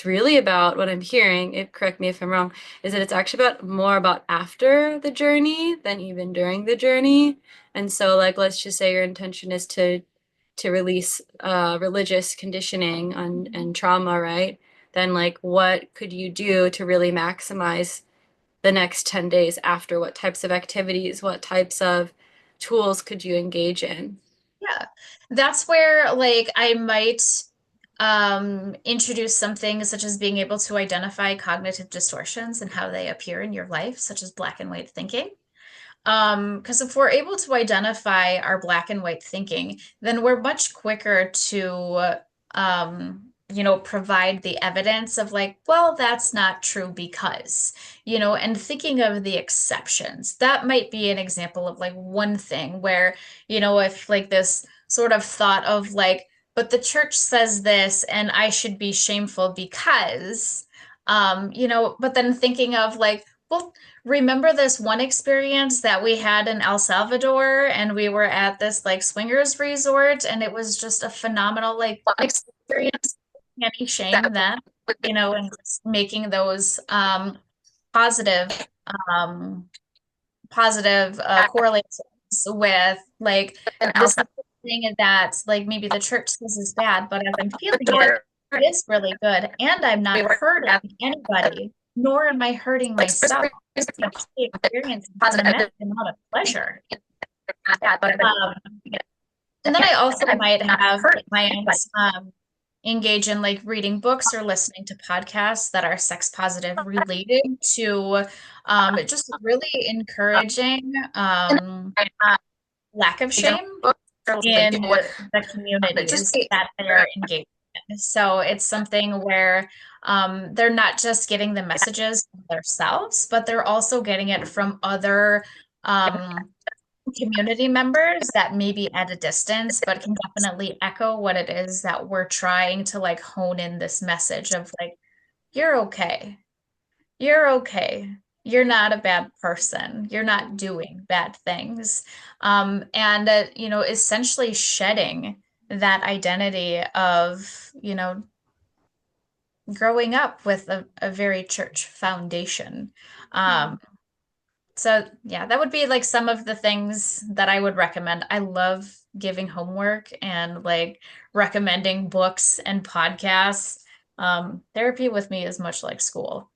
really about what I'm hearing, correct me if I'm wrong, is that it's actually more about after the journey than even during the journey. And so, like, let's just say your intention is to release religious conditioning and trauma, right? Then, like, what could you do to really maximize the next 10 days after? What types of activities, what types of tools could you engage in? yeah, that's where like I might introduce something such as being able to identify cognitive distortions and how they appear in your life, such as black and white thinking. Because if we're able to identify our black and white thinking, then we're much quicker to, provide the evidence of like, well, that's not true because, and thinking of the exceptions. That might be an example of like one thing where, if like this sort of thought of like, but the church says this and I should be shameful because, but then thinking of like, well, remember this one experience that we had in El Salvador, and we were at this like swingers resort, and it was just a phenomenal like experience. Any shame that, and just making those positive um positive correlations with like this thing that like maybe the church says is bad, but as I'm feeling it, it is really good, and I'm not hurting anybody, nor am I hurting myself. I experience an immense amount of pleasure. Um, and then I also might have clients engage in like reading books or listening to podcasts that are sex positive related to just really encouraging lack of shame in the communities that they're engaged in. So it's something where they're not just getting the messages themselves, but they're also getting it from other community members that may be at a distance, but can definitely echo what it is that we're trying to like hone in this message of like, you're okay. You're okay. You're not a bad person. You're not doing bad things. And essentially shedding that identity of, growing up with a very church foundation. So yeah, that would be like some of the things that I would recommend. I love giving homework and like recommending books and podcasts. Therapy with me is much like school,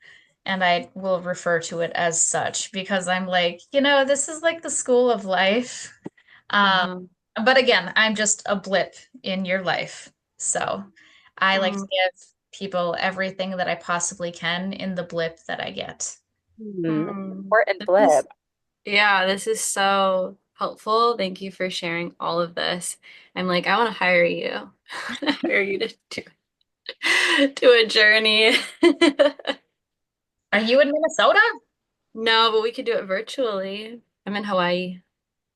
and I will refer to it as such because I'm like, this is like the school of life. Um, Mhm. but again, I'm just a blip in your life. So I like to Mm. give people everything that I possibly can in the blip that I get. Mm. Important blip. Yeah, this is so helpful. Thank you for sharing all of this. I'm like, I want to hire you. I want to hire you to a journey. Are you in Minnesota? No, but we could do it virtually. I'm in Hawaii.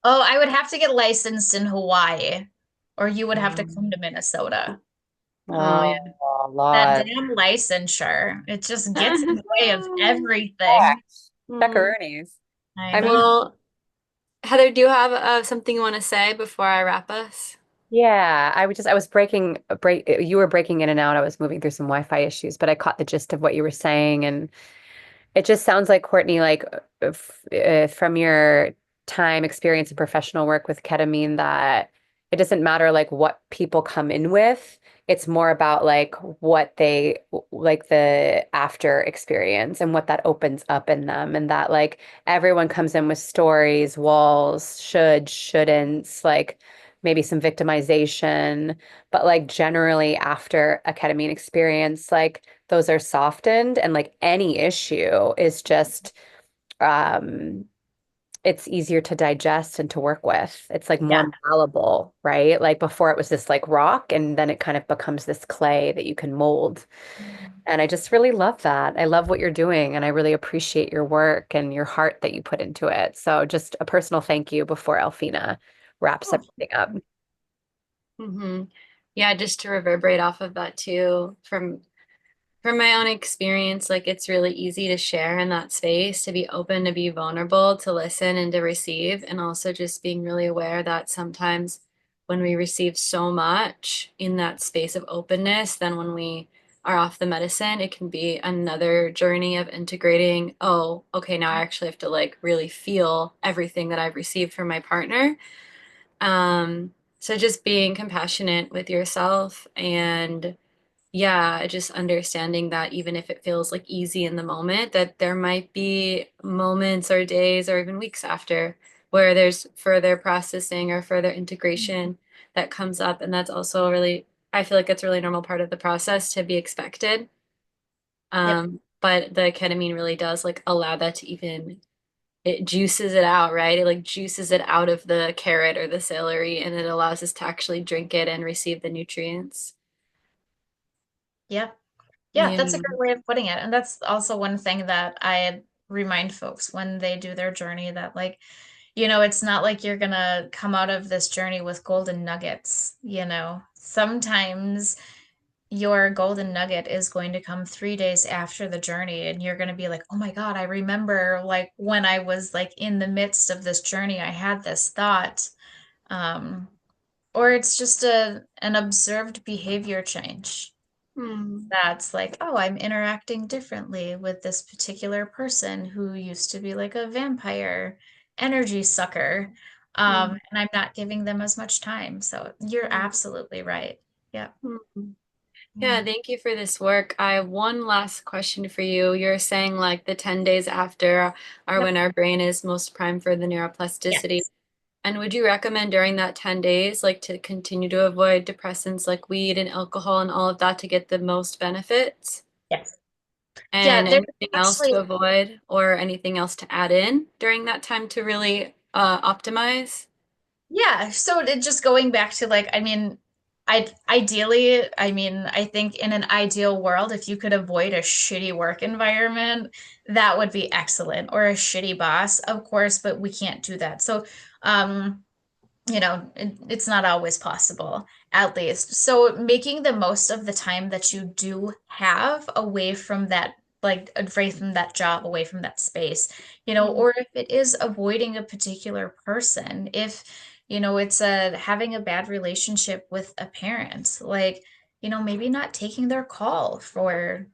Oh, I would have to get licensed in Hawaii, or you would have to come Um, to Minnesota. Oh Oh, a That lot. damn licensure. It just gets in the way of Yeah. everything. Mm. Pepperonis. I I mean, know. Well, Heather, do you have something you want to say before I wrap us? yeah, I was you were breaking in and out. I was moving through some Wi-Fi issues, but I caught the gist of what you were saying. And it just sounds like, Courtney, like from your time, experience, and professional work with ketamine, that it doesn't matter like what people come in with. It's more about like what they like the after experience and what that opens up in them. And that like everyone comes in with stories, walls, shouldn'ts, like maybe some victimization. But like generally after a ketamine experience, like those are softened and like any issue is just um it's easier to digest and to work with. It's like Yeah. more malleable, right? Like before it was this like rock and then it kind of becomes this clay that you can mold. And I just really love that. I love what you're doing and I really appreciate your work and your heart that you put into it. So just a personal thank you before Alfina wraps Oh, everything up. Hmm. Yeah, just to reverberate off of that too, from my own experience, like it's really easy to share in that space, to be open, to be vulnerable, to listen and to receive, and also just being really aware that sometimes when we receive so much in that space of openness, then when we are off the medicine, it can be another journey of integrating, oh, okay, now I actually have to like really feel everything that I've received from my partner. So just being compassionate with yourself and yeah, just understanding that even if it feels like easy in the moment, that there might be moments or days or even weeks after where there's further processing or further integration that comes up. And that's also really, I feel like it's a really normal part of the process to be expected. yep. But the ketamine really does like allow that to even it juices it out, right? It like juices it out of the carrot or the celery and it allows us to actually drink it and receive the nutrients. Yeah. Yeah, Yeah. that's a great way of putting it. And that's also one thing that I remind folks when they do their journey that, like, it's not like you're gonna come out of this journey with golden nuggets. Sometimes your golden nugget is going to come 3 days after the journey, and you're going to be like, oh my God, I remember like when I was like in the midst of this journey, I had this thought. Um, or it's just an observed behavior change. Hmm. That's like, oh, I'm interacting differently with this particular person who used to be like a vampire energy sucker. Hmm. And I'm not giving them as much time. So you're absolutely right. Yeah. Hmm. Yeah. Yeah, thank you for this work. I have one last question for you. You're saying like the 10 days after are Yep. when our brain is most primed for the neuroplasticity. Yes. And would you recommend during that 10 days, like to continue to avoid depressants like weed and alcohol and all of that to get the most benefits? Yes. Yeah, And there's anything else actually, to avoid or anything else to add in during that time to really optimize? yeah. So just going back to like, I mean, ideally, I mean, I think in an ideal world, if you could avoid a shitty work environment, that would be excellent. Or a shitty boss, of course, but we can't do that. So, um, it's not always possible, at least. So making the most of the time that you do have away from that, like away from that job, away from that space, Mm, or if it is avoiding a particular person, if, it's having a bad relationship with a parent, like, maybe not taking their call for,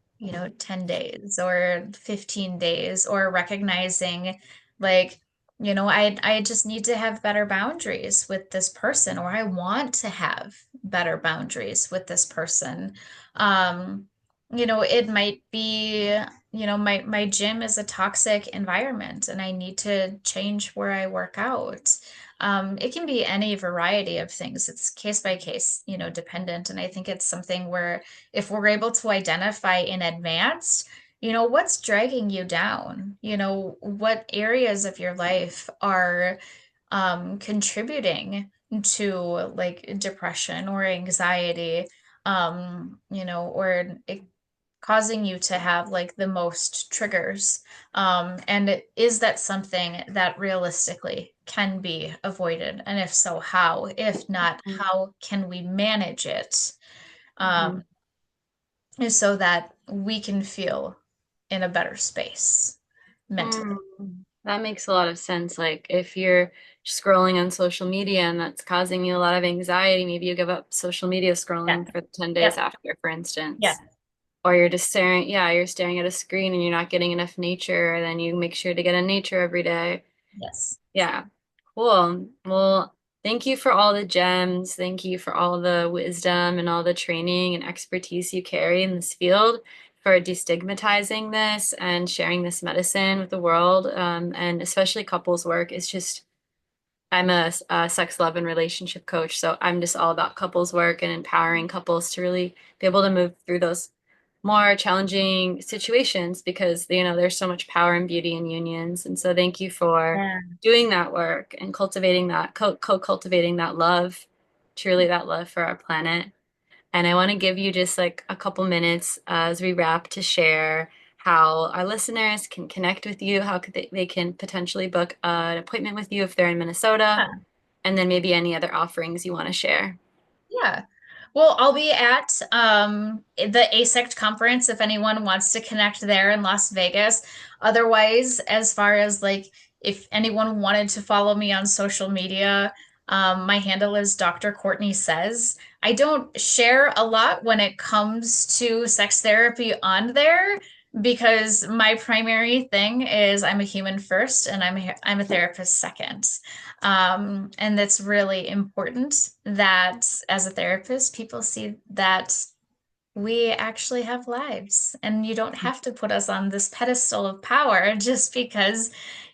10 days or 15 days, or recognizing like, I just need to have better boundaries with this person, or I want to have better boundaries with this person. Um, it might be, my gym is a toxic environment and I need to change where I work out. It can be any variety of things. It's case by case, dependent. And I think it's something where if we're able to identify in advance, what's dragging you down? What areas of your life are contributing to like depression or anxiety, or causing you to have like the most triggers. And is that something that realistically can be avoided? And if so, how? If not, mm, how can we manage it? um, is so that we can feel in a better space mentally. That makes a lot of sense. Like if you're scrolling on social media and that's causing you a lot of anxiety, maybe you give up social media Yeah. scrolling for 10 days Yep. after, for Yeah. instance. Or you're just staring, yeah, you're staring at a screen and you're not getting enough nature, and then you make sure to get in nature every day. Yes. Yeah, cool. Well, thank you for all the gems. Thank you for all the wisdom and all the training and expertise you carry in this field for destigmatizing this and sharing this medicine with the world. And especially couples work. It's just, I'm a sex, love, and relationship coach. So I'm just all about couples work and empowering couples to really be able to move through those more challenging situations because, there's so much power and beauty in unions. And so thank you for Yeah. doing that work and cultivating that, co-cultivating that love, truly that love for our planet. And I want to give you just like a couple minutes as we wrap to share how our listeners can connect with you, how could they can potentially book an appointment with you if they're in Minnesota, and then maybe any other offerings you want to share. Yeah. Well, I'll be at the ASECT conference if anyone wants to connect there in Las Vegas. Otherwise, as far as like if anyone wanted to follow me on social media, my handle is Dr. Courtney Says. I don't share a lot when it comes to sex therapy on there because my primary thing is I'm a human first and I'm a therapist second. And it's really important that as a therapist, people see that we actually have lives and you don't have to put us on this pedestal of power just because,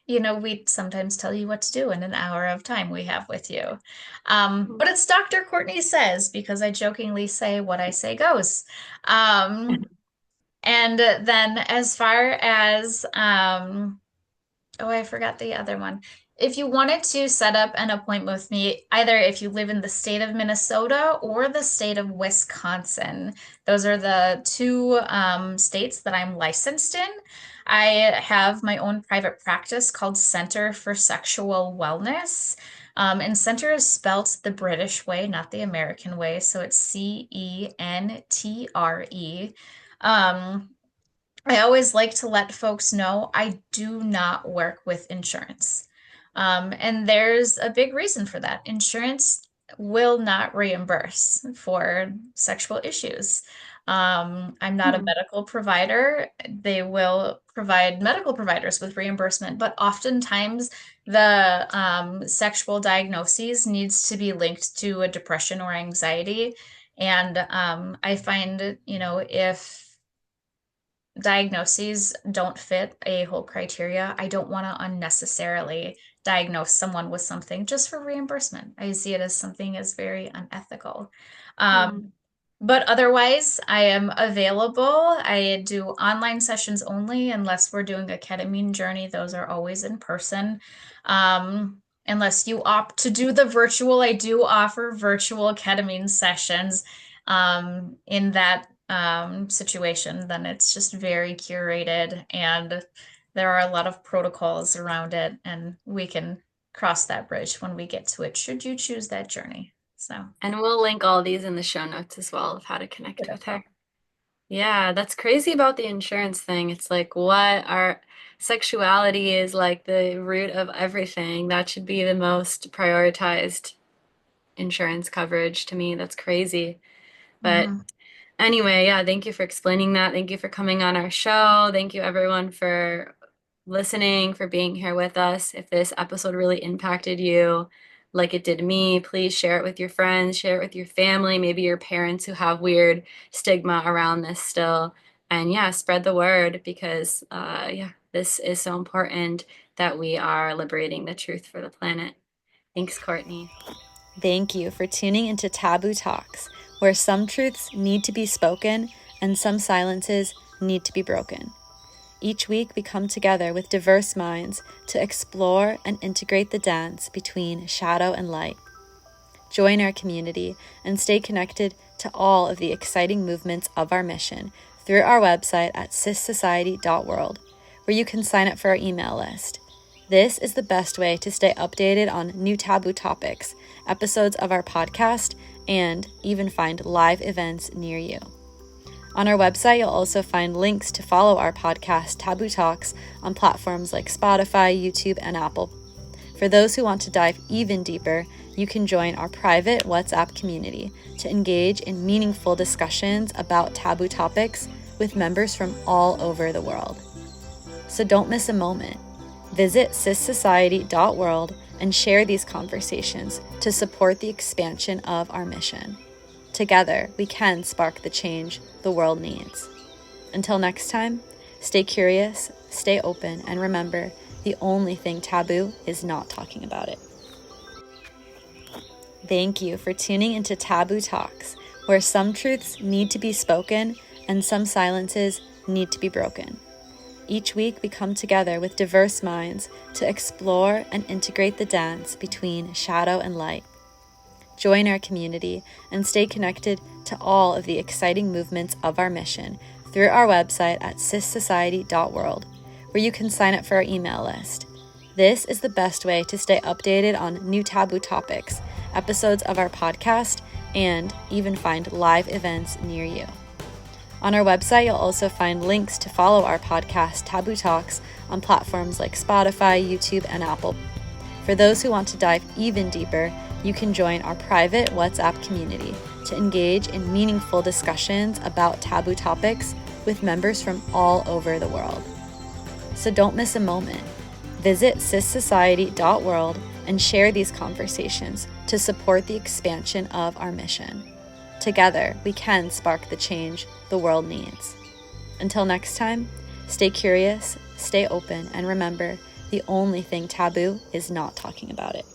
we sometimes tell you what to do in an hour of time we have with you. But it's Dr. Courtney Says because I jokingly say what I say goes. And then as far as, oh, I forgot the other one. If you wanted to set up an appointment with me, either if you live in the state of Minnesota or the state of Wisconsin, those are the two states that I'm licensed in. I have my own private practice called Center for Sexual Wellness. And center is spelt the British way, not the American way. So it's CENTRE. I always like to let folks know I do not work with insurance. And there's a big reason for that. Insurance will not reimburse for sexual issues. I'm not a medical provider. They will provide medical providers with reimbursement, but oftentimes the sexual diagnoses needs to be linked to a depression or anxiety. And I find, if diagnoses don't fit a whole criteria, I don't want to unnecessarily diagnose someone with something just for reimbursement. I see it as something as very unethical. But otherwise, I am available. I do online sessions only unless we're doing a ketamine journey. Those are always in person. Unless you opt to do the virtual, I do offer virtual ketamine sessions. In that situation, then it's just very curated and there are a lot of protocols around it, and we can cross that bridge when we get to it, should you choose that journey. So, And we'll link all these in the show notes as well of how to connect with beautiful. her. Yeah, that's crazy about the insurance thing. It's like what our sexuality is like the root of everything. That should be the most prioritized insurance coverage to me. That's crazy. But Mhm. anyway, yeah, thank you for explaining that. Thank you for coming on our show. Thank you everyone for listening, for being here with us. If this episode really impacted you like it did me, please share it with your friends, share it with your family, maybe your parents who have weird stigma around this still. And yeah, spread the word because yeah, this is so important that we are liberating the truth for the planet. Thanks, Courtney. Thank you for tuning into Taboo Talks, where some truths need to be spoken and some silences need to be broken. Each week, we come together with diverse minds to explore and integrate the dance between shadow and light. Join our community and stay connected to all of the exciting movements of our mission through our website at SISociety.world, where you can sign up for our email list. This is the best way to stay updated on new taboo topics episodes of our podcast, and even find live events near you. On our website, you'll also find links to follow our podcast, Taboo Talks, on platforms like Spotify, YouTube, and Apple. For those who want to dive even deeper, you can join our private WhatsApp community to engage in meaningful discussions about taboo topics with members from all over the world. So don't miss a moment. Visit SISociety.world and share these conversations to support the expansion of our mission. Together, we can spark the change the world needs. Until next time, stay curious, stay open, and remember, the only thing taboo is not talking about it. Thank you for tuning into Taboo Talks, where some truths need to be spoken and some silences need to be broken. Each week, we come together with diverse minds to explore and integrate the dance between shadow and light. Join our community and stay connected to all of the exciting movements of our mission through our website at SISociety.world, where you can sign up for our email list. This is the best way to stay updated on new taboo topics, episodes of our podcast, and even find live events near you. On our website, you'll also find links to follow our podcast, Taboo Talks, on platforms like Spotify, YouTube, and Apple. For those who want to dive even deeper, you can join our private WhatsApp community to engage in meaningful discussions about taboo topics with members from all over the world. So don't miss a moment. Visit SISociety.world and share these conversations to support the expansion of our mission. Together, we can spark the change the world needs. Until next time, stay curious, stay open, and remember, the only thing taboo is not talking about it.